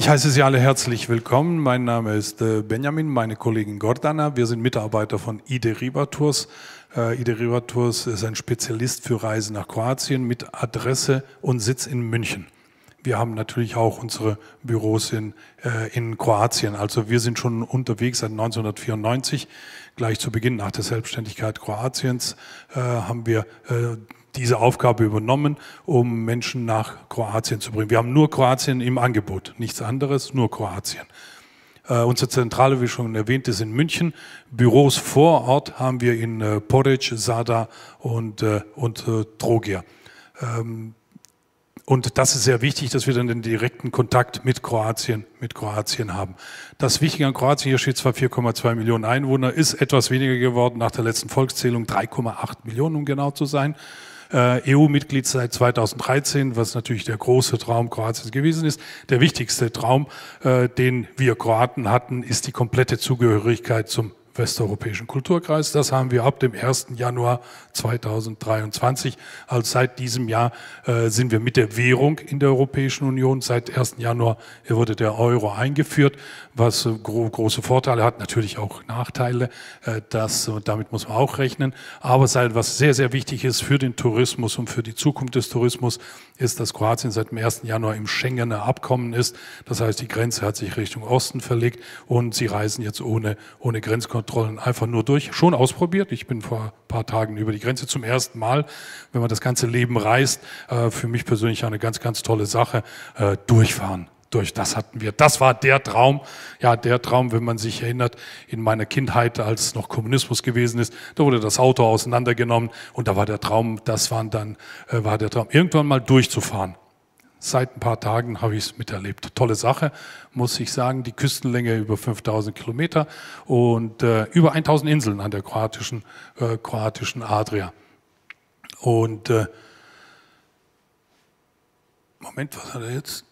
Ich heiße Sie alle herzlich willkommen. Mein Name ist Benjamin, meine Kollegin Gordana. Wir sind Mitarbeiter von IDE Riva Tours. IDE Riva Tours ist ein Spezialist für Reisen nach Kroatien mit Adresse und Sitz in München. Wir haben natürlich auch unsere Büros in Kroatien. Also wir sind schon unterwegs seit 1994. Gleich zu Beginn nach der Selbstständigkeit Kroatiens haben wir diese Aufgabe übernommen, um Menschen nach Kroatien zu bringen. Wir haben nur Kroatien im Angebot, nichts anderes, nur Kroatien. Unsere Zentrale, wie schon erwähnt, ist in München. Büros vor Ort haben wir in Poreč, Zadar und Trogir. Und das ist sehr wichtig, dass wir dann den direkten Kontakt mit Kroatien haben. Das Wichtige an Kroatien, hier steht zwar 4,2 Millionen Einwohner, ist etwas weniger geworden nach der letzten Volkszählung, 3,8 Millionen, um genau zu sein. EU-Mitglied seit 2013, was natürlich der große Traum Kroatiens gewesen ist. Der wichtigste Traum, den wir Kroaten hatten, ist die komplette Zugehörigkeit zum westeuropäischen Kulturkreis. Das haben wir ab dem 1. Januar 2023. Also seit diesem Jahr sind wir mit der Währung in der Europäischen Union. Seit 1. Januar wurde der Euro eingeführt, was große Vorteile hat, natürlich auch Nachteile. Damit muss man auch rechnen. Aber was sehr, sehr wichtig ist für den Tourismus und für die Zukunft des Tourismus, ist, dass Kroatien seit dem 1. Januar im Schengener Abkommen ist. Das heißt, die Grenze hat sich Richtung Osten verlegt und sie reisen jetzt ohne Grenzkontrollen einfach nur durch. Schon ausprobiert. Ich bin vor ein paar Tagen über die Grenze zum ersten Mal, wenn man das ganze Leben reist. Für mich persönlich eine ganz, ganz tolle Sache. Durchfahren. Das hatten wir. Das war der Traum. Ja, der Traum, wenn man sich erinnert, in meiner Kindheit, als noch Kommunismus gewesen ist, da wurde das Auto auseinandergenommen und da war der Traum, war der Traum, irgendwann mal durchzufahren. Seit ein paar Tagen habe ich es miterlebt. Tolle Sache, muss ich sagen. Die Küstenlänge über 5000 Kilometer und über 1000 Inseln an der kroatischen Adria. Und Moment, was hat er jetzt?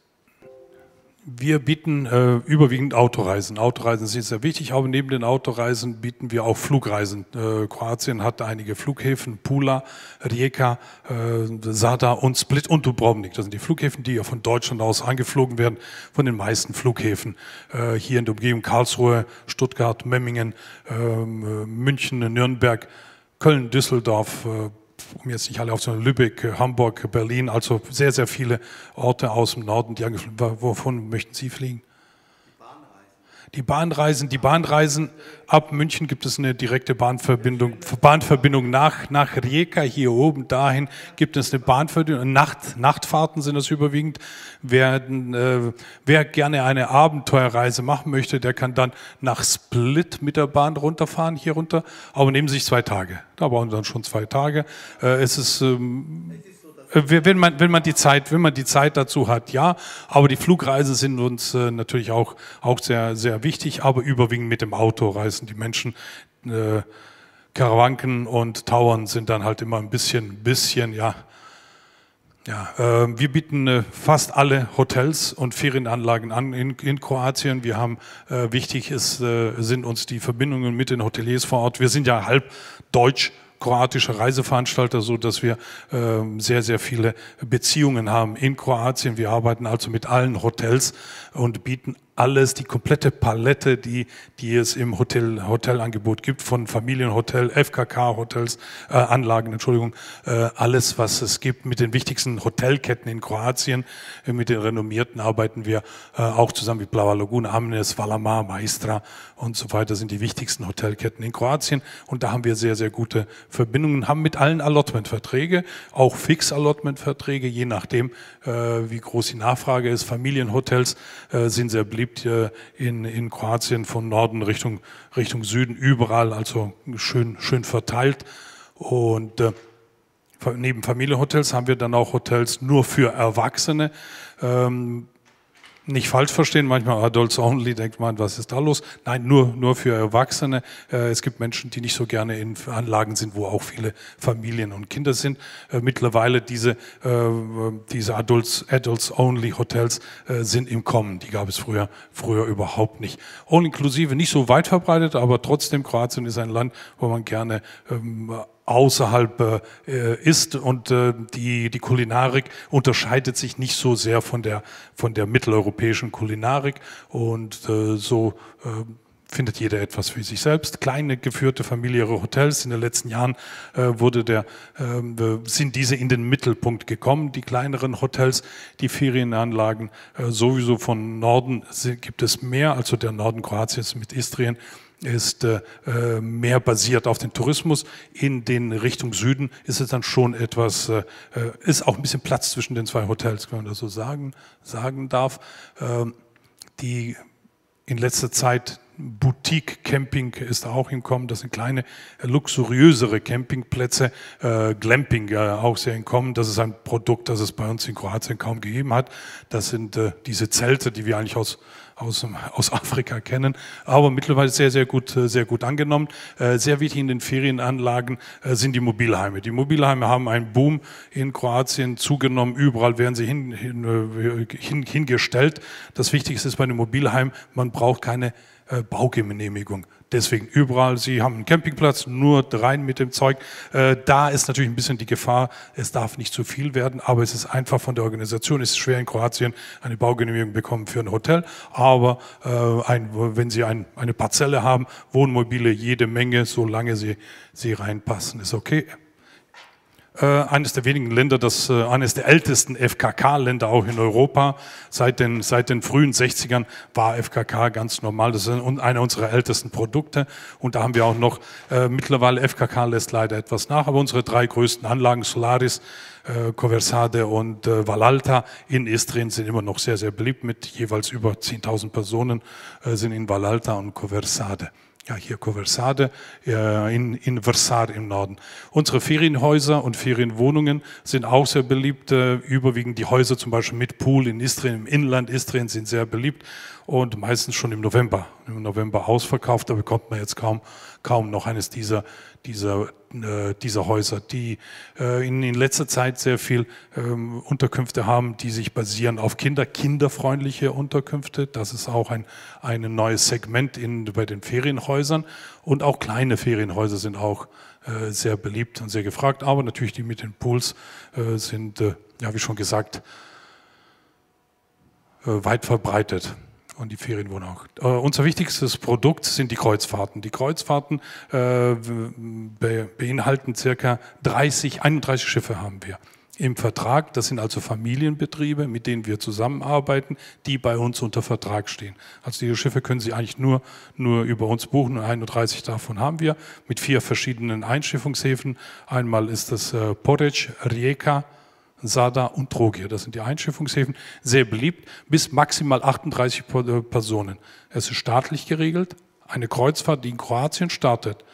Wir bieten überwiegend Autoreisen. Autoreisen sind sehr wichtig, aber neben den Autoreisen bieten wir auch Flugreisen. Kroatien hat einige Flughäfen, Pula, Rijeka, Zadar und Split und Dubrovnik. Das sind die Flughäfen, die ja von Deutschland aus angeflogen werden, von den meisten Flughäfen. Hier in der Umgebung Karlsruhe, Stuttgart, Memmingen, München, Nürnberg, Köln, Düsseldorf, um jetzt nicht alle aufzunehmen, Lübeck, Hamburg, Berlin, also sehr, sehr viele Orte aus dem Norden, die angeflogen werden. Wovon möchten Sie fliegen? Die Bahnreisen, ab München gibt es eine direkte Bahnverbindung nach Rijeka, hier oben dahin gibt es eine Bahnverbindung. Nachtfahrten sind das überwiegend. Wer gerne eine Abenteuerreise machen möchte, der kann dann nach Split mit der Bahn runterfahren, hier runter, aber nehmen sich 2 Tage. Da brauchen Sie dann schon 2 Tage. Es ist wenn man die Zeit dazu hat, ja. Aber die Flugreisen sind uns natürlich auch sehr, sehr wichtig. Aber überwiegend mit dem Auto reisen die Menschen. Karawanken und Tauern sind dann halt immer ein bisschen, ja. Wir bieten fast alle Hotels und Ferienanlagen an in Kroatien. Wir haben, wichtig sind uns die Verbindungen mit den Hoteliers vor Ort. Wir sind ja halb deutsch-kroatische Reiseveranstalter, so dass wir sehr, sehr viele Beziehungen haben in Kroatien. Wir arbeiten also mit allen Hotels und bieten alles, die komplette Palette, die es im Hotelangebot gibt, von Familienhotel, FKK-Hotels, Anlagen, alles, was es gibt, mit den wichtigsten Hotelketten in Kroatien, mit den renommierten arbeiten wir auch zusammen wie Plava Laguna, Amnes, Valamar, Maistra und so weiter, sind die wichtigsten Hotelketten in Kroatien und da haben wir sehr, sehr gute Verbindungen, haben mit allen Allotment-Verträge, auch Fix-Allotment-Verträge, je nachdem, wie groß die Nachfrage ist. Familienhotels sind sehr beliebt in Kroatien, von Norden Richtung Süden, überall, also schön verteilt. Und neben Familienhotels haben wir dann auch Hotels nur für Erwachsene. Nicht falsch verstehen, manchmal Adults Only, denkt man, was ist da los? Nein, nur für Erwachsene. Es gibt Menschen, die nicht so gerne in Anlagen sind, wo auch viele Familien und Kinder sind. Mittlerweile diese Adults Only Hotels sind im Kommen. Die gab es früher überhaupt nicht. All inklusive nicht so weit verbreitet, aber trotzdem Kroatien ist ein Land, wo man gerne außerhalb ist und die Kulinarik unterscheidet sich nicht so sehr von der mitteleuropäischen Kulinarik und so findet jeder etwas für sich selbst. Kleine geführte familiäre Hotels. In den letzten Jahren sind diese in den Mittelpunkt gekommen, die kleineren Hotels, die Ferienanlagen. Sowieso von Norden gibt es mehr, also der Norden Kroatiens mit Istrien ist mehr basiert auf den Tourismus. In den Richtung Süden ist es dann schon etwas, ist auch ein bisschen Platz zwischen den zwei Hotels, wenn man das so sagen darf. Die in letzter Zeit Boutique-Camping ist auch im Kommen. Das sind kleine, luxuriösere Campingplätze. Glamping auch sehr im Kommen. Das ist ein Produkt, das es bei uns in Kroatien kaum gegeben hat. Das sind diese Zelte, die wir eigentlich aus Afrika kennen, aber mittlerweile sehr gut angenommen. Sehr wichtig in den Ferienanlagen sind die Mobilheime. Die Mobilheime haben einen Boom in Kroatien zugenommen. Überall werden sie hingestellt. Das Wichtigste ist bei einem Mobilheim, man braucht keine Baugenehmigung. Deswegen überall, Sie haben einen Campingplatz, nur rein mit dem Zeug. Da ist natürlich ein bisschen die Gefahr, es darf nicht zu viel werden, aber es ist einfach von der Organisation, es ist schwer in Kroatien eine Baugenehmigung bekommen für ein Hotel, aber wenn Sie eine Parzelle haben, Wohnmobile jede Menge, solange sie reinpassen, ist okay. Eines der wenigen Länder, eines der ältesten FKK-Länder auch in Europa. Seit den frühen 60ern war FKK ganz normal. Das ist einer unserer ältesten Produkte. Und da haben wir auch noch, mittlerweile FKK lässt leider etwas nach, aber unsere drei größten Anlagen, Solaris, Coversade und Valalta in Istrien sind immer noch sehr beliebt mit jeweils über 10.000 Personen sind in Valalta und Coversade. Ja, hier Coversade in Vrsar im Norden. Unsere Ferienhäuser und Ferienwohnungen sind auch sehr beliebt. Überwiegend die Häuser zum Beispiel mit Pool in Istrien, im Inland Istrien sind sehr beliebt und meistens schon im November ausverkauft. Da bekommt man jetzt kaum noch eines dieser Häuser, die in letzter Zeit sehr viel Unterkünfte haben, die sich basieren auf kinderfreundliche Unterkünfte. Das ist auch ein neues Segment bei den Ferienhäusern. Und auch kleine Ferienhäuser sind auch sehr beliebt und sehr gefragt. Aber natürlich die mit den Pools sind, ja wie schon gesagt, weit verbreitet. Und die Ferienwohnung auch. Unser wichtigstes Produkt sind die Kreuzfahrten. Die Kreuzfahrten beinhalten circa 31 Schiffe haben wir im Vertrag. Das sind also Familienbetriebe, mit denen wir zusammenarbeiten, die bei uns unter Vertrag stehen. Also diese Schiffe können Sie eigentlich nur über uns buchen und 31 davon haben wir mit 4 verschiedenen Einschiffungshäfen. Einmal ist das Poreč, Rijeka, Sada und Trogir, das sind die Einschiffungshäfen, sehr beliebt, bis maximal 38 Personen. Es ist staatlich geregelt, eine Kreuzfahrt, die in Kroatien startet,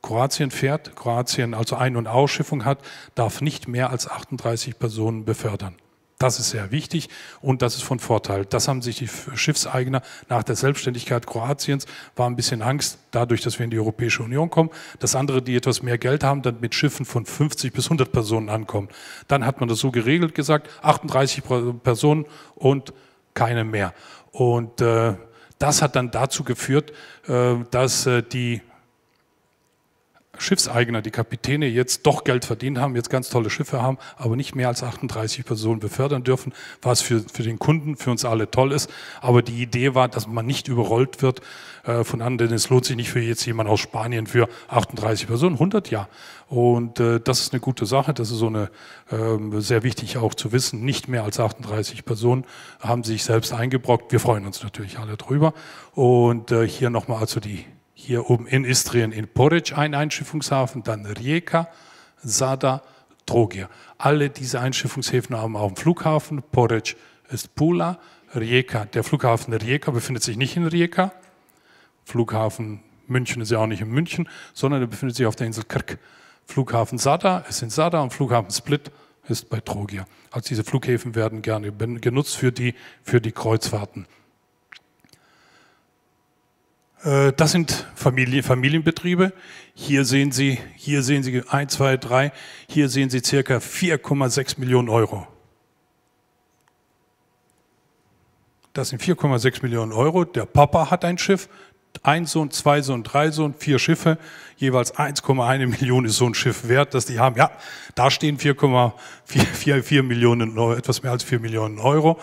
Kroatien fährt, Kroatien also Ein- und Ausschiffung hat, darf nicht mehr als 38 Personen befördern. Das ist sehr wichtig und das ist von Vorteil. Das haben sich die Schiffseigner nach der Selbstständigkeit Kroatiens, war ein bisschen Angst, dadurch, dass wir in die Europäische Union kommen, dass andere, die etwas mehr Geld haben, dann mit Schiffen von 50 bis 100 Personen ankommen. Dann hat man das so geregelt gesagt, 38 Personen und keine mehr. Und das hat dann dazu geführt, dass die Schiffseigner, die Kapitäne jetzt doch Geld verdient haben, jetzt ganz tolle Schiffe haben, aber nicht mehr als 38 Personen befördern dürfen, was für den Kunden, für uns alle toll ist. Aber die Idee war, dass man nicht überrollt wird von anderen. Es lohnt sich nicht für jetzt jemand aus Spanien für 38 Personen, 100 ja. Und das ist eine gute Sache, das ist so sehr wichtig auch zu wissen. Nicht mehr als 38 Personen haben sich selbst eingebrockt. Wir freuen uns natürlich alle drüber. Und hier nochmal also hier oben in Istrien in Poreč ein Einschiffungshafen, dann Rijeka, Sada, Trogir. Alle diese Einschiffungshäfen haben auch einen Flughafen. Poreč ist Pula, Rijeka. Der Flughafen Rijeka befindet sich nicht in Rijeka. Flughafen München ist ja auch nicht in München, sondern er befindet sich auf der Insel Krk. Flughafen Sada ist in Sada und Flughafen Split ist bei Trogir. Also diese Flughäfen werden gerne genutzt für die Kreuzfahrten. Das sind Familienbetriebe. Hier sehen Sie 1, 2, 3, hier sehen Sie circa 4,6 Millionen Euro. Das sind 4,6 Millionen Euro. Der Papa hat ein Schiff, ein Sohn, 2 Sohn, 3 Sohn, 4 Schiffe, jeweils 1,1 Million ist so ein Schiff wert, das die haben. Ja, da stehen 4,4 Millionen Euro, etwas mehr als 4 Millionen Euro.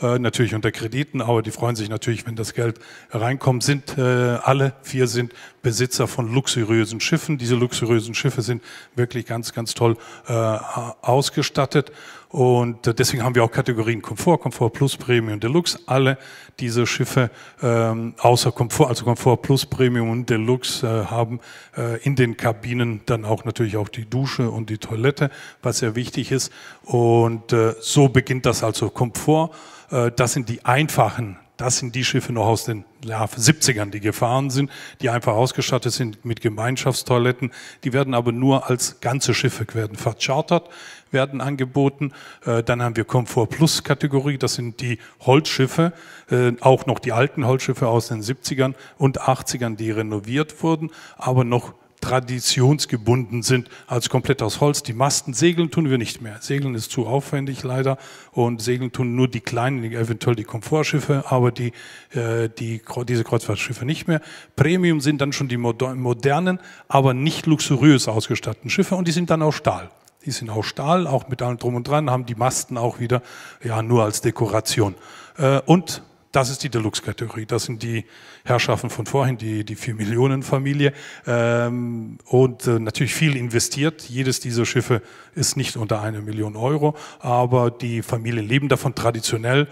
Natürlich unter Krediten, aber die freuen sich natürlich, wenn das Geld reinkommt. Alle 4 sind Besitzer von luxuriösen Schiffen. Diese luxuriösen Schiffe sind wirklich ganz, ganz toll ausgestattet. Und deswegen haben wir auch Kategorien Komfort, Komfort Plus, Premium, Deluxe. Alle diese Schiffe außer Komfort, also Komfort Plus, Premium und Deluxe, haben in den Kabinen dann auch natürlich auch die Dusche und die Toilette, was sehr wichtig ist. Und so beginnt das also Komfort. Das sind die einfachen, das sind die Schiffe noch aus den 70ern, die gefahren sind, die einfach ausgestattet sind mit Gemeinschaftstoiletten. Die werden aber nur als ganze Schiffe werden verchartert, werden angeboten. Dann haben wir Komfort Plus Kategorie, das sind die Holzschiffe, auch noch die alten Holzschiffe aus den 70ern und 80ern, die renoviert wurden, aber noch traditionsgebunden sind, als komplett aus Holz. Die Masten, Segeln tun wir nicht mehr. Segeln ist zu aufwendig leider und Segeln tun nur die kleinen, eventuell die Komfortschiffe, aber diese Kreuzfahrtschiffe nicht mehr. Premium sind dann schon die modernen, aber nicht luxuriös ausgestatteten Schiffe und die sind dann aus Stahl. Die sind aus Stahl, auch mit allem drum und dran, haben die Masten auch wieder ja nur als Dekoration. Und das ist die Deluxe-Kategorie. Das sind die Herrschaften von vorhin, die 4-Millionen-Familie. Und natürlich viel investiert. Jedes dieser Schiffe ist nicht unter 1 Million Euro, aber die Familien leben davon traditionell.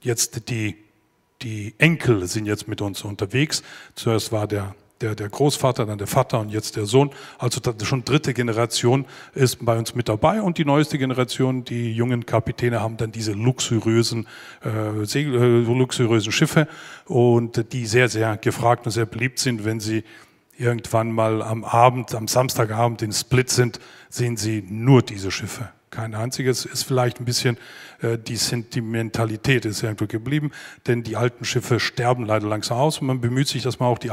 Jetzt die Enkel sind jetzt mit uns unterwegs. Zuerst war der Großvater, dann der Vater und jetzt der Sohn. Also schon 3. Generation ist bei uns mit dabei und die neueste Generation, die jungen Kapitäne haben dann diese luxuriösen Schiffe und die sehr, sehr gefragt und sehr beliebt sind. Wenn sie irgendwann mal am Samstagabend in Split sind, sehen sie nur diese Schiffe. Kein einziges, ist vielleicht ein bisschen die Sentimentalität ist irgendwo geblieben, denn die alten Schiffe sterben leider langsam aus und man bemüht sich, dass man auch die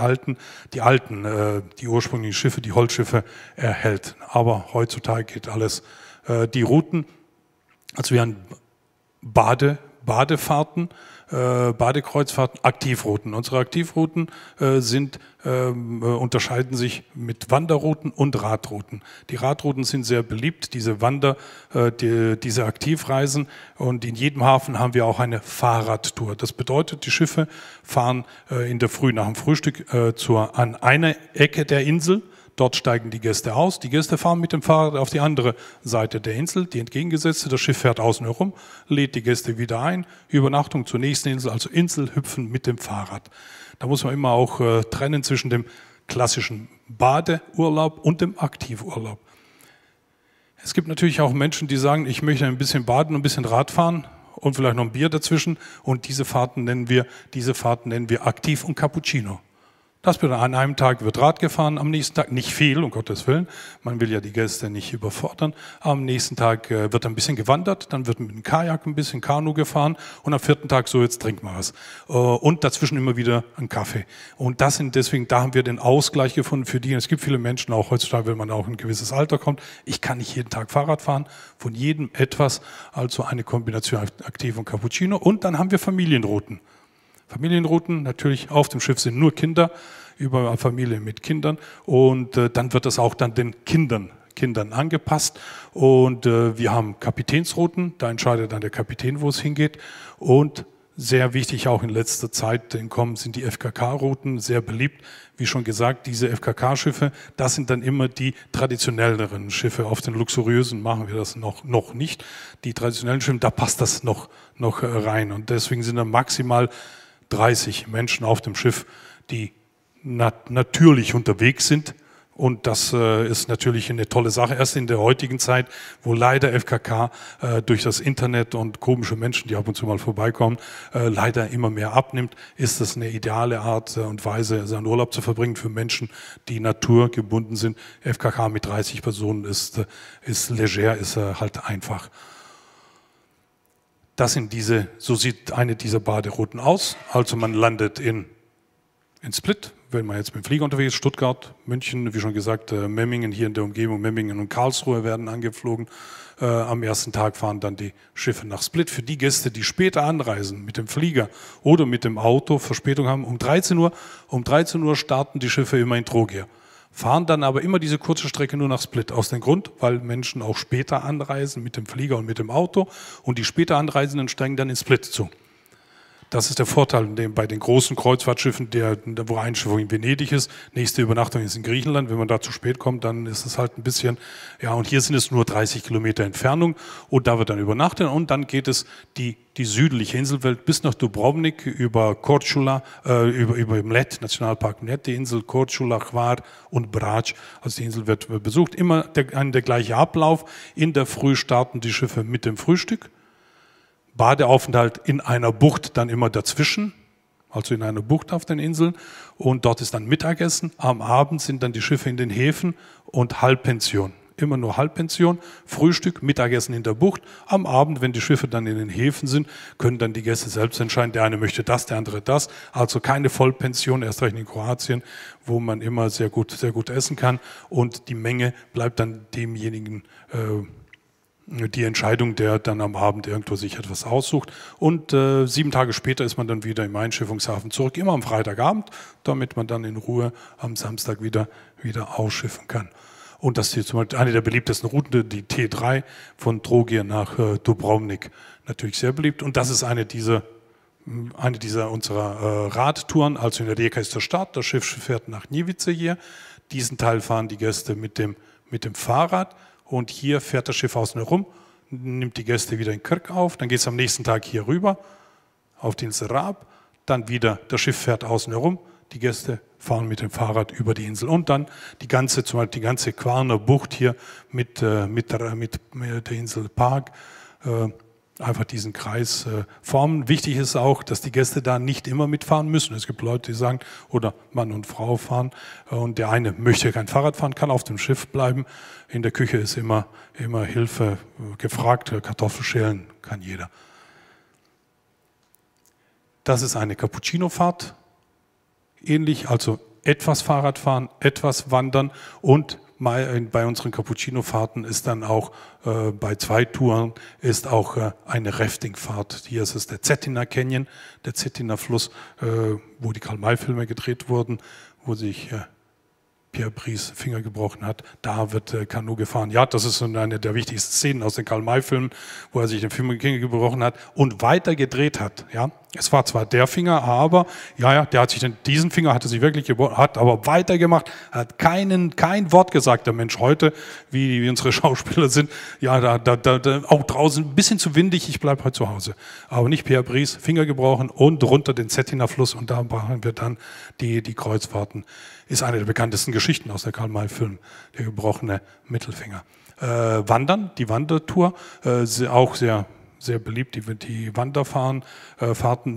ursprünglichen Schiffe, die Holzschiffe erhält. Aber heutzutage geht alles. Die Routen, also wir haben Badefahrten, Badekreuzfahrten, Aktivrouten. Unsere Aktivrouten unterscheiden sich mit Wanderrouten und Radrouten. Die Radrouten sind sehr beliebt, diese diese Aktivreisen, und in jedem Hafen haben wir auch eine Fahrradtour. Das bedeutet, die Schiffe fahren in der Früh nach dem Frühstück an einer Ecke der Insel. Dort steigen die Gäste aus. Die Gäste fahren mit dem Fahrrad auf die andere Seite der Insel, die entgegengesetzte. Das Schiff fährt außen herum, lädt die Gäste wieder ein. Übernachtung zur nächsten Insel, also Inselhüpfen mit dem Fahrrad. Da muss man immer auch trennen zwischen dem klassischen Badeurlaub und dem Aktivurlaub. Es gibt natürlich auch Menschen, die sagen, ich möchte ein bisschen baden und ein bisschen Rad fahren und vielleicht noch ein Bier dazwischen. Und diese Fahrten nennen wir Aktiv und Cappuccino. Das bedeutet, an einem Tag wird Rad gefahren, am nächsten Tag nicht viel, um Gottes Willen. Man will ja die Gäste nicht überfordern. Am nächsten Tag wird ein bisschen gewandert, dann wird mit dem Kajak ein bisschen Kanu gefahren und am 4. Tag so, jetzt trinkt man was. Und dazwischen immer wieder ein Kaffee. Und da haben wir den Ausgleich gefunden für die. Und es gibt viele Menschen, auch heutzutage, wenn man auch in ein gewisses Alter kommt, ich kann nicht jeden Tag Fahrrad fahren, von jedem etwas, also eine Kombination Aktiv und Cappuccino. Und dann haben wir Familienrouten. Familienrouten, natürlich auf dem Schiff sind nur Kinder, überall Familien mit Kindern, und dann wird das auch dann den Kindern angepasst, und wir haben Kapitänsrouten, da entscheidet dann der Kapitän, wo es hingeht, und sehr wichtig auch in letzter Zeit sind die FKK-Routen, sehr beliebt. Wie schon gesagt, diese FKK-Schiffe, das sind dann immer die traditionelleren Schiffe. Auf den luxuriösen machen wir das noch nicht. Die traditionellen Schiffe, da passt das noch rein, und deswegen sind dann maximal 30 Menschen auf dem Schiff, die natürlich unterwegs sind. Und das ist natürlich eine tolle Sache. Erst in der heutigen Zeit, wo leider FKK durch das Internet und komische Menschen, die ab und zu mal vorbeikommen, leider immer mehr abnimmt, ist das eine ideale Art und Weise, seinen Urlaub zu verbringen für Menschen, die naturgebunden sind. FKK mit 30 Personen ist leger, ist halt einfach. So sieht eine dieser Baderouten aus. Also man landet in Split, wenn man jetzt mit dem Flieger unterwegs ist, Stuttgart, München, wie schon gesagt, Memmingen hier in der Umgebung, Memmingen und Karlsruhe werden angeflogen. Am ersten Tag fahren dann die Schiffe nach Split. Für die Gäste, die später anreisen mit dem Flieger oder mit dem Auto, Verspätung haben, um 13 Uhr. Um 13 Uhr starten die Schiffe immer in Trogir. Fahren dann aber immer diese kurze Strecke nur nach Split. Aus dem Grund, weil Menschen auch später anreisen mit dem Flieger und mit dem Auto und die später Anreisenden steigen dann in Split zu. Das ist der Vorteil bei den großen Kreuzfahrtschiffen, wo Einschiffung in Venedig ist, nächste Übernachtung ist in Griechenland. Wenn man da zu spät kommt, dann ist es halt ein bisschen, ja, und hier sind es nur 30 Kilometer Entfernung und da wird dann übernachtet und dann geht es die südliche Inselwelt bis nach Dubrovnik über Korčula, über Mljet, Nationalpark Mljet, die Insel Korčula, Hvar und Brač. Also die Insel wird besucht. Immer der gleiche Ablauf. In der Früh starten die Schiffe mit dem Frühstück. Badeaufenthalt in einer Bucht dann immer dazwischen, also in einer Bucht auf den Inseln. Und dort ist dann Mittagessen. Am Abend sind dann die Schiffe in den Häfen und Halbpension. Immer nur Halbpension, Frühstück, Mittagessen in der Bucht. Am Abend, wenn die Schiffe dann in den Häfen sind, können dann die Gäste selbst entscheiden. Der eine möchte das, der andere das. Also keine Vollpension, erst recht in Kroatien, wo man immer sehr gut essen kann. Und die Menge bleibt dann demjenigen die Entscheidung, der dann am Abend irgendwo sich etwas aussucht. Und 7 Tage später ist man dann wieder im Einschiffungshafen zurück, immer am Freitagabend, damit man dann in Ruhe am Samstag wieder ausschiffen kann. Und das ist hier zum Beispiel eine der beliebtesten Routen, die T3 von Trogir nach Dubrovnik, natürlich sehr beliebt. Und das ist eine dieser unserer Radtouren, also in der Rijeka ist der Start, das Schiff fährt nach Njivice hier. Diesen Teil fahren die Gäste mit dem Fahrrad. Und hier fährt das Schiff außen herum, nimmt die Gäste wieder in Krk auf, dann geht es am nächsten Tag hier rüber auf die Insel Rab, dann wieder, das Schiff fährt außen herum, die Gäste fahren mit dem Fahrrad über die Insel und dann zum Beispiel die ganze Kvarner Bucht hier mit der Insel Park, einfach diesen Kreis formen. Wichtig ist auch, dass die Gäste da nicht immer mitfahren müssen. Es gibt Leute, die sagen, oder Mann und Frau fahren und der eine möchte kein Fahrrad fahren, kann auf dem Schiff bleiben. In der Küche ist immer Hilfe gefragt, Kartoffelschälen kann jeder. Das ist eine Cappuccino-Fahrt, ähnlich, also etwas Fahrradfahren, etwas Wandern und bei unseren Cappuccino-Fahrten ist dann auch bei 2 Touren ist auch eine Rafting-Fahrt. Hier ist es der Cetina Canyon, der Cetina Fluss, wo die Karl-May-Filme gedreht wurden, wo sich Pierre Brice Finger gebrochen hat. Da wird Kanu gefahren. Ja, das ist eine der wichtigsten Szenen aus den Karl-May-Filmen, wo er sich den Finger gebrochen hat und weiter gedreht hat. Ja, es war zwar der Finger, aber der hat sich diesen Finger hat er sich wirklich gebrochen, hat aber weitergemacht, hat kein Wort gesagt. Der Mensch heute, wie unsere Schauspieler sind, ja, auch draußen ein bisschen zu windig. Ich bleibe heute zu Hause. Aber nicht Pierre Brice, Finger gebrochen und runter den Cetina-Fluss und da machen wir dann die Kreuzfahrten. Ist eine der bekanntesten Geschichten aus der Karl-May-Film, der gebrochene Mittelfinger. Wandern, die Wandertour, auch sehr, sehr beliebt, die Wanderfahrten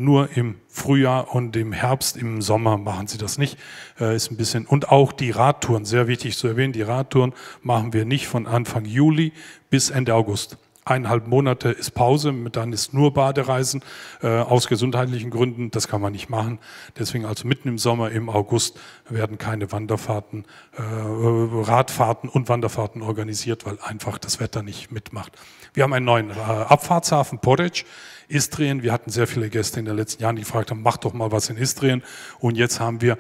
nur im Frühjahr und im Herbst, im Sommer machen sie das nicht. Ist ein bisschen, und auch die Radtouren, sehr wichtig zu erwähnen, die Radtouren machen wir nicht von Anfang Juli bis Ende August. 1,5 Monate ist Pause, dann ist nur Badereisen aus gesundheitlichen Gründen, das kann man nicht machen. Deswegen also mitten im Sommer, im August werden keine Wanderfahrten, Radfahrten und Wanderfahrten organisiert, weil einfach das Wetter nicht mitmacht. Wir haben einen neuen Abfahrtshafen, Poreč, Istrien. Wir hatten sehr viele Gäste in den letzten Jahren, die gefragt haben, mach doch mal was in Istrien. Und jetzt haben wir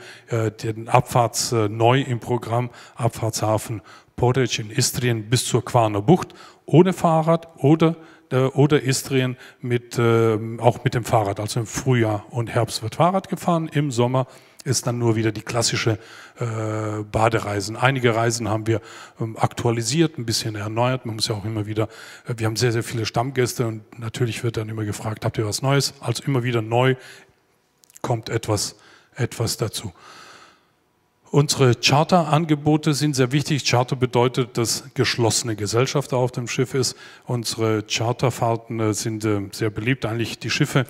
den Abfahrts neu im Programm, Abfahrtshafen Poreč in Istrien bis zur Kvarner Bucht, ohne Fahrrad oder Istrien auch mit dem Fahrrad. Also im Frühjahr und Herbst wird Fahrrad gefahren, im Sommer ist dann nur wieder die klassische Badereisen. Einige Reisen haben wir aktualisiert, ein bisschen erneuert. Man muss ja auch immer wieder, wir haben sehr, sehr viele Stammgäste und natürlich wird dann immer gefragt, habt ihr was Neues? Also immer wieder neu kommt etwas dazu. Unsere Charterangebote sind sehr wichtig. Charter bedeutet, dass geschlossene Gesellschaft auf dem Schiff ist. Unsere Charterfahrten sind sehr beliebt. Eigentlich die Schiffe,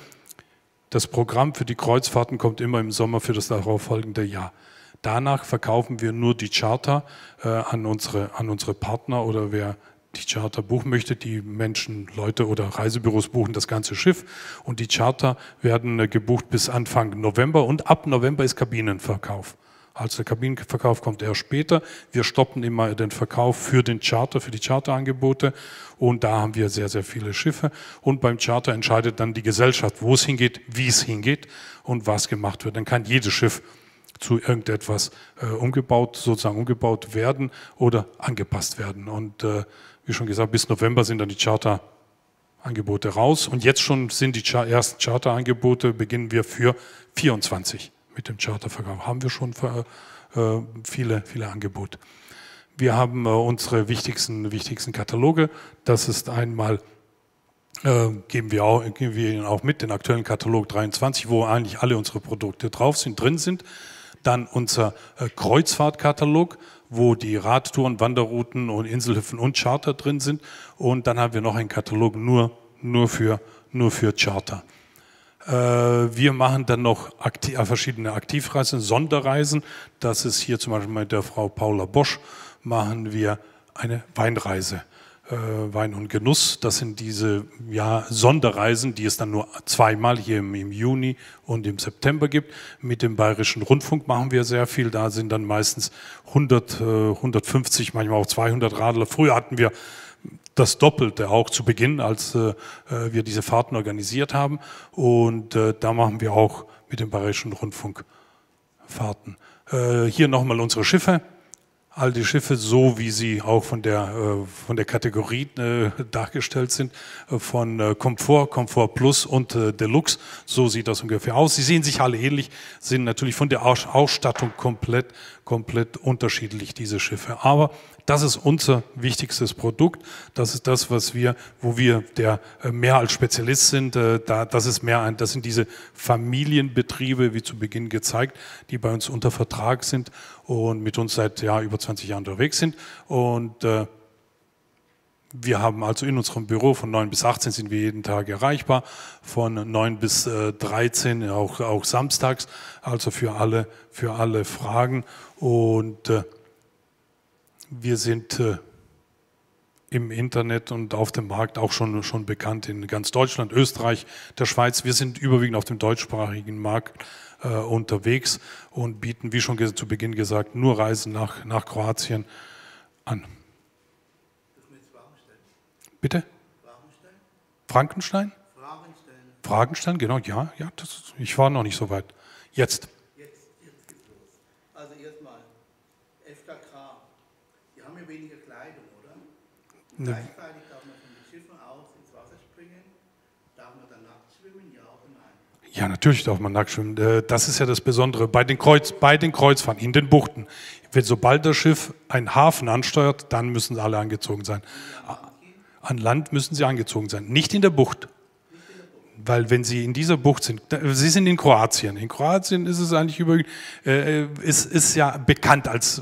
das Programm für die Kreuzfahrten kommt immer im Sommer für das darauffolgende Jahr. Danach verkaufen wir nur die Charter an unsere Partner oder wer die Charter buchen möchte. Die Menschen, Leute oder Reisebüros buchen das ganze Schiff und die Charter werden gebucht bis Anfang November und ab November ist Kabinenverkauf. Also der Kabinenverkauf kommt eher später. Wir stoppen immer den Verkauf für den Charter, für die Charterangebote. Und da haben wir sehr, sehr viele Schiffe. Und beim Charter entscheidet dann die Gesellschaft, wo es hingeht, wie es hingeht und was gemacht wird. Dann kann jedes Schiff zu irgendetwas sozusagen umgebaut werden oder angepasst werden. Und wie schon gesagt, bis November sind dann die Charterangebote raus. Und jetzt schon sind die ersten Charterangebote, beginnen wir für 24 mit dem Charterverkauf. Haben wir schon viele Angebote. Wir haben unsere wichtigsten Kataloge. Das ist einmal, geben wir Ihnen auch mit, den aktuellen Katalog 23, wo eigentlich alle unsere Produkte drin sind. Dann unser Kreuzfahrtkatalog, wo die Radtouren, Wanderrouten und Inselhüpfen und Charter drin sind. Und dann haben wir noch einen Katalog nur für Charter. Wir machen dann noch verschiedene Aktivreisen, Sonderreisen. Das ist hier zum Beispiel mit der Frau Paula Bosch, machen wir eine Weinreise. Wein und Genuss, das sind diese Sonderreisen, die es dann nur zweimal hier im Juni und im September gibt. Mit dem Bayerischen Rundfunk machen wir sehr viel, da sind dann meistens 100, 150, manchmal auch 200 Radler. Früher hatten wir das Doppelte auch zu Beginn, als wir diese Fahrten organisiert haben. Und da machen wir auch mit dem Bayerischen Rundfunk Fahrten. Hier nochmal unsere Schiffe. All die Schiffe, so wie sie auch von der Kategorie dargestellt sind, von Komfort Plus und Deluxe, so sieht das ungefähr aus. Sie sehen sich alle ähnlich, sind natürlich von der Ausstattung komplett unterschiedlich, diese Schiffe. Aber das ist unser wichtigstes Produkt. Das ist das, wo wir mehr als Spezialist sind. Das sind diese Familienbetriebe, wie zu Beginn gezeigt, die bei uns unter Vertrag sind und mit uns seit über 20 Jahren unterwegs sind. Und wir haben also in unserem Büro von 9 bis 18 sind wir jeden Tag erreichbar, von 9 bis 13 auch samstags, also für alle Fragen. Und wir sind im Internet und auf dem Markt auch schon bekannt in ganz Deutschland, Österreich, der Schweiz. Wir sind überwiegend auf dem deutschsprachigen Markt unterwegs und bieten, wie schon zu Beginn gesagt, nur Reisen nach Kroatien an. Dürfen wir jetzt Fragen stellen? Bitte? Fragen stellen? Frankenstein? Fragen stellen. Fragen stellen, genau, ja, ich war noch nicht so weit. Jetzt. Jetzt geht's los. Also erstmal, FKK, die haben ja weniger Kleidung, oder? Gleichzeitig darf man von den Schiffen aus ins Wasser springen. Darf man dann nackt schwimmen, ja oder nein? Ja, natürlich darf man nackt schwimmen. Das ist ja das Besondere bei den Kreuzfahrten, in den Buchten. Sobald das Schiff einen Hafen ansteuert, dann müssen alle angezogen sein. An Land müssen sie angezogen sein, nicht in der Bucht. Weil wenn Sie in dieser Bucht sind, Sie sind in Kroatien. In Kroatien ist es eigentlich ist ja bekannt als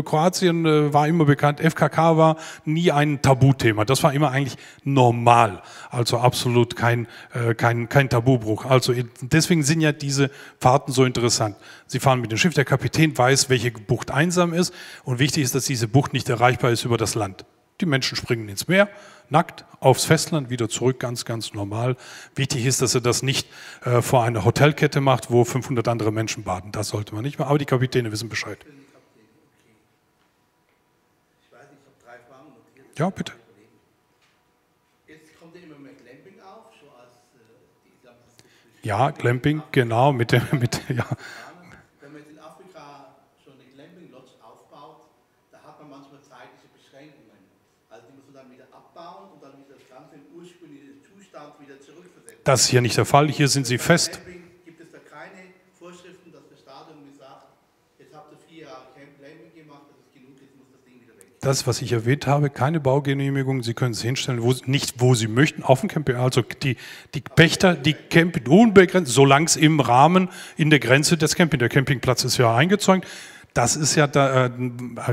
Kroatien war immer bekannt, FKK war nie ein Tabuthema. Das war immer eigentlich normal, also absolut kein Tabubruch. Also deswegen sind ja diese Fahrten so interessant. Sie fahren mit dem Schiff, der Kapitän weiß, welche Bucht einsam ist und wichtig ist, dass diese Bucht nicht erreichbar ist über das Land. Die Menschen springen ins Meer, nackt, aufs Festland, wieder zurück, ganz normal. Wichtig ist, dass er das nicht vor einer Hotelkette macht, wo 500 andere Menschen baden. Das sollte man nicht machen, aber die Kapitäne wissen Bescheid. Ich weiß nicht, ich habe 3 Fragen notiert. Ja, bitte. Jetzt kommt ja immer mehr Glamping auf, schon als Ja, Glamping, genau, ja. Wenn man jetzt in Afrika schon eine Glamping-Lodge aufbaut, da hat man manchmal zeitliche Beschränkungen. Also die muss man dann wieder abbauen und dann wieder das Ganze im ursprünglichen Zustand wieder zurückversetzen. Das ist hier nicht der Fall, hier sind Sie fest. Gibt es da keine Vorschriften, dass das Stadion mir sagt, jetzt habt ihr 4 Jahre Glamping gemacht, das ist genug, jetzt muss das Ding wieder weg. Das, was ich erwähnt habe, keine Baugenehmigung, Sie können es hinstellen, wo Sie möchten, auf dem Camping. Also die Pächter, die campen unbegrenzt, solange es im Rahmen in der Grenze des Camping, der Campingplatz ist ja eingezäunt. Das ist ja,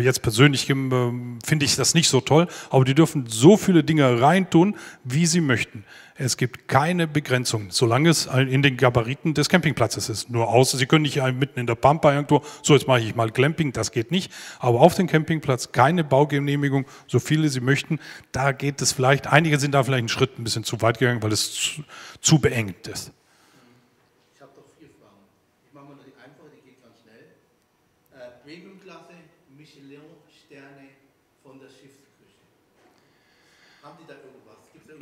jetzt persönlich finde ich das nicht so toll, aber die dürfen so viele Dinge reintun, wie sie möchten. Es gibt keine Begrenzung, solange es in den Gabariten des Campingplatzes ist. Nur außer, Sie können nicht mitten in der Pampa irgendwo, so jetzt mache ich mal Glamping, das geht nicht. Aber auf dem Campingplatz keine Baugenehmigung, so viele Sie möchten. Da geht es vielleicht, einige sind da vielleicht einen Schritt ein bisschen zu weit gegangen, weil es zu beengt ist. Ich habe doch 4 Fragen. Ich mache mal nur die einfache, die geht ganz schnell.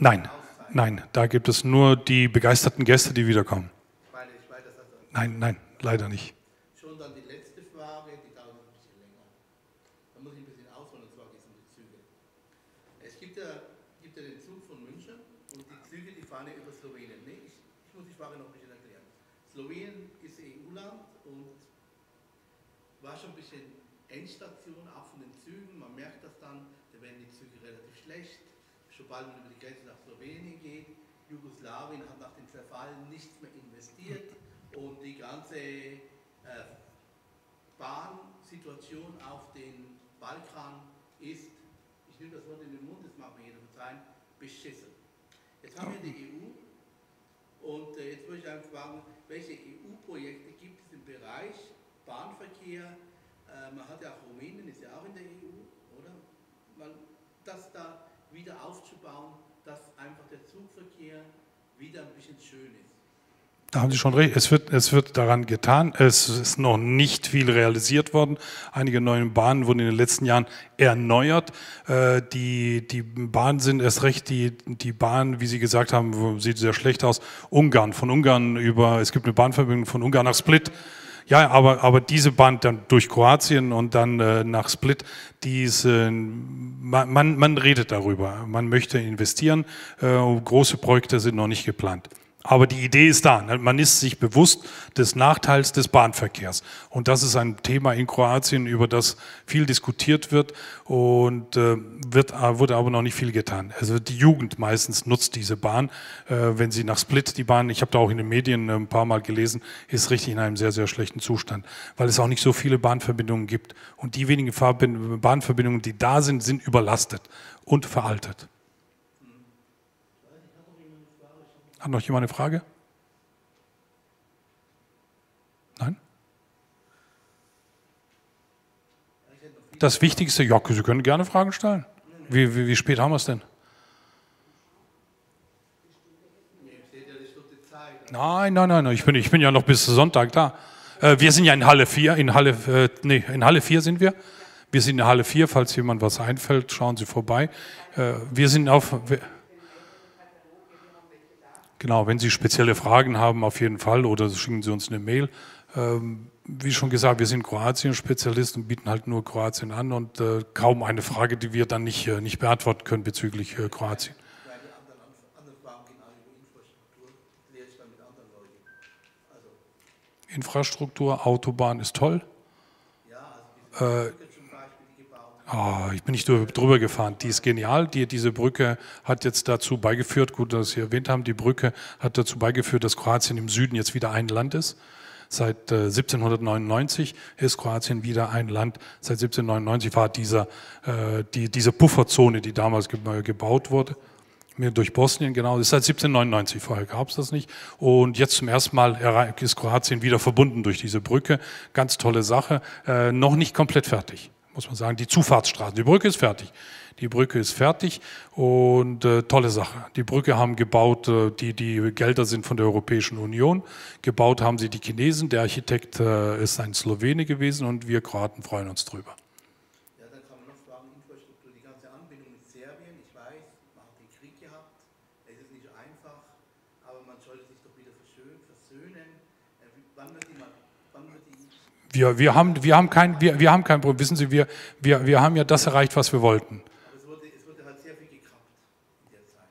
Nein, nein, da gibt es nur die begeisterten Gäste, die wiederkommen. Nein, nein, leider nicht. Schon dann die letzte Frage, die dauert ein bisschen länger. Da muss ich ein bisschen ausholen, und zwar geht es um die Züge. Es gibt ja den Zug von München und die Züge, die fahren ja über Slowenien. Nee, ich muss die Frage noch ein bisschen erklären. Slowenien ist EU-Land und war schon ein bisschen Endstation, auch von den Zügen. Man merkt das dann, da werden die Züge relativ schlecht. Sobald man über die Grenze nach Slowenien geht, Jugoslawien hat nach dem Zerfall nichts mehr investiert. Und die ganze Bahnsituation auf dem Balkan ist, ich nehme das Wort in den Mund, das mag mir jeder verzeihen, beschissen. Jetzt haben wir die EU und jetzt würde ich einfach fragen, welche EU-Projekte gibt es im Bereich Bahnverkehr? Man hat ja auch Rumänien, ist ja auch in der EU, oder? Das da wieder aufzubauen, dass einfach der Zugverkehr wieder ein bisschen schön ist. Da haben Sie schon recht. Es wird daran getan. Es ist noch nicht viel realisiert worden. Einige neue Bahnen wurden in den letzten Jahren erneuert. Die Bahnen sind erst recht, die Bahn, wie Sie gesagt haben, sieht sehr schlecht aus. Von Ungarn es gibt eine Bahnverbindung von Ungarn nach Split. Ja, aber diese Bahn dann durch Kroatien und dann nach Split, man redet darüber. Man möchte investieren. Große Projekte sind noch nicht geplant. Aber die Idee ist da. Man ist sich bewusst des Nachteils des Bahnverkehrs. Und das ist ein Thema in Kroatien, über das viel diskutiert wird und wurde aber noch nicht viel getan. Also die Jugend meistens nutzt diese Bahn. Wenn sie nach Split, die Bahn, ich habe da auch in den Medien ein paar Mal gelesen, ist richtig in einem sehr, sehr schlechten Zustand, weil es auch nicht so viele Bahnverbindungen gibt. Und die wenigen Bahnverbindungen, die da sind, sind überlastet und veraltet. Hat noch jemand eine Frage? Nein? Das Wichtigste, ja, Sie können gerne Fragen stellen. Wie spät haben wir es denn? Nein, ich bin ja noch bis Sonntag da. Wir sind ja in Halle 4, in Halle 4 sind wir. Wir sind in Halle 4, falls jemand was einfällt, schauen Sie vorbei. Wir sind Genau, wenn Sie spezielle Fragen haben, auf jeden Fall, oder schicken Sie uns eine Mail. Wie schon gesagt, wir sind Kroatien-Spezialisten und bieten halt nur Kroatien an und kaum eine Frage, die wir dann nicht beantworten können bezüglich Kroatien. Infrastruktur, Autobahn ist toll. Ich bin nicht drüber gefahren. Die ist genial. Diese Brücke hat jetzt dazu beigeführt, gut, dass Sie erwähnt haben, die Brücke hat dazu beigeführt, dass Kroatien im Süden jetzt wieder ein Land ist. Seit 1799 ist Kroatien wieder ein Land. Seit 1799 war diese Pufferzone, die damals gebaut wurde, durch Bosnien, genau, das ist seit 1799, vorher gab es das nicht. Und jetzt zum ersten Mal ist Kroatien wieder verbunden durch diese Brücke. Ganz tolle Sache, noch nicht komplett fertig. Muss man sagen, die Zufahrtsstraßen. Die Brücke ist fertig. Die Brücke ist fertig und tolle Sache. Die Brücke haben gebaut, die Gelder sind von der Europäischen Union. Gebaut haben sie die Chinesen. Der Architekt ist ein Slowene gewesen und wir Kroaten freuen uns drüber. Ja, dann kann man noch fragen, Infrastruktur, die ganze Anbindung mit Serbien. Ich weiß, man hat den Krieg gehabt. Es ist nicht einfach, aber man sollte sich doch wieder versöhnen. Wann wird die Wir haben kein Problem. Wissen Sie, wir haben ja das erreicht, was wir wollten. Aber es wurde halt sehr viel gekrappt in der Zeit.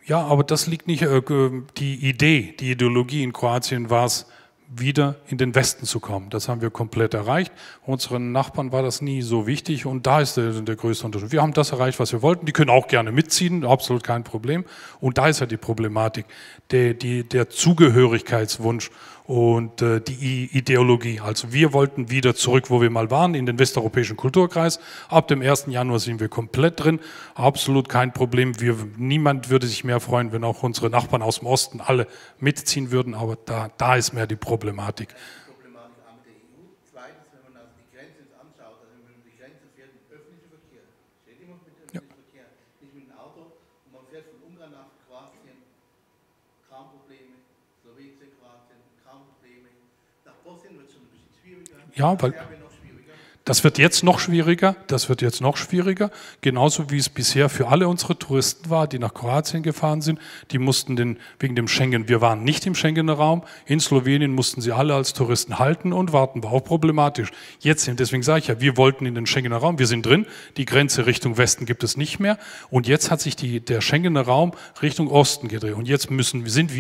Ja, aber das liegt nicht, die Ideologie in Kroatien war es, wieder in den Westen zu kommen. Das haben wir komplett erreicht. Unseren Nachbarn war das nie so wichtig und da ist der größte Unterschied. Wir haben das erreicht, was wir wollten. Die können auch gerne mitziehen, absolut kein Problem. Und da ist ja die Problematik, der Zugehörigkeitswunsch und die Ideologie. Also wir wollten wieder zurück, wo wir mal waren, in den westeuropäischen Kulturkreis. Ab dem 1. Januar sind wir komplett drin. Absolut kein Problem. Niemand würde sich mehr freuen, wenn auch unsere Nachbarn aus dem Osten alle mitziehen würden. Aber da ist mehr die Problematik. Die Problematik auch mit der EU. Zweitens, wenn man also die Grenze anschaut, also wenn man die Grenze fährt mit öffentlichem Verkehr, steht immer mit öffentlichem Verkehr, nicht mit dem Auto, und man fährt von Ungarn nach Kroatien, kaum Probleme, Slowenien, Kroatien, kaum Probleme. Nach Bosnien wird es schon ein bisschen schwieriger, Ja, weil Serbien noch schwieriger. Das wird jetzt noch schwieriger, genauso wie es bisher für alle unsere Touristen war, die nach Kroatien gefahren sind. Die mussten wegen dem Schengen, wir waren nicht im Schengener Raum, in Slowenien mussten sie alle als Touristen halten und warten, war auch problematisch. Jetzt, deswegen sage ich ja, wir wollten in den Schengener Raum, wir sind drin, die Grenze Richtung Westen gibt es nicht mehr und jetzt hat sich der Schengener Raum Richtung Osten gedreht und jetzt sind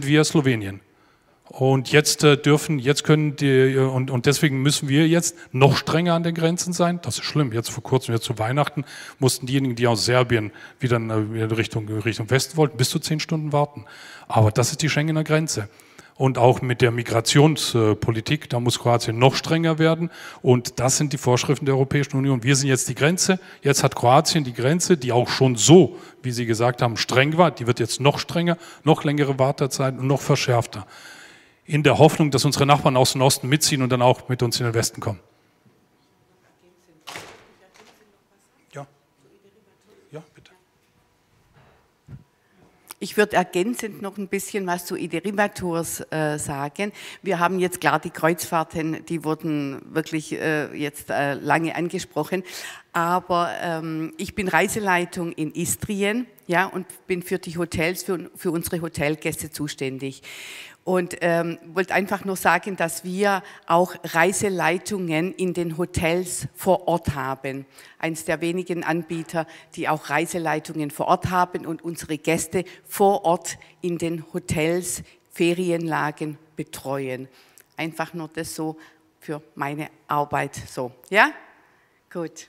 wir Slowenien. Und jetzt deswegen müssen wir jetzt noch strenger an den Grenzen sein. Das ist schlimm. Jetzt vor kurzem, jetzt zu Weihnachten, mussten diejenigen, die aus Serbien wieder Richtung Westen wollten, bis zu 10 Stunden warten. Aber das ist die Schengener Grenze. Und auch mit der Migrationspolitik, da muss Kroatien noch strenger werden. Und das sind die Vorschriften der Europäischen Union. Wir sind jetzt die Grenze. Jetzt hat Kroatien die Grenze, die auch schon so, wie Sie gesagt haben, streng war. Die wird jetzt noch strenger, noch längere Wartezeiten und noch verschärfter. In der Hoffnung, dass unsere Nachbarn aus dem Osten mitziehen und dann auch mit uns in den Westen kommen. Ja, ja, bitte. Ich würde ergänzend noch ein bisschen was zu Iderimaturs sagen. Wir haben jetzt klar die Kreuzfahrten, die wurden wirklich jetzt lange angesprochen, aber ich bin Reiseleitung in Istrien, ja, und bin für die Hotels, für unsere Hotelgäste zuständig. Und wollte einfach nur sagen, dass wir auch Reiseleitungen in den Hotels vor Ort haben. Eines der wenigen Anbieter, die auch Reiseleitungen vor Ort haben und unsere Gäste vor Ort in den Hotels, Ferienlagen betreuen. Einfach nur das so für meine Arbeit so. Ja? Gut.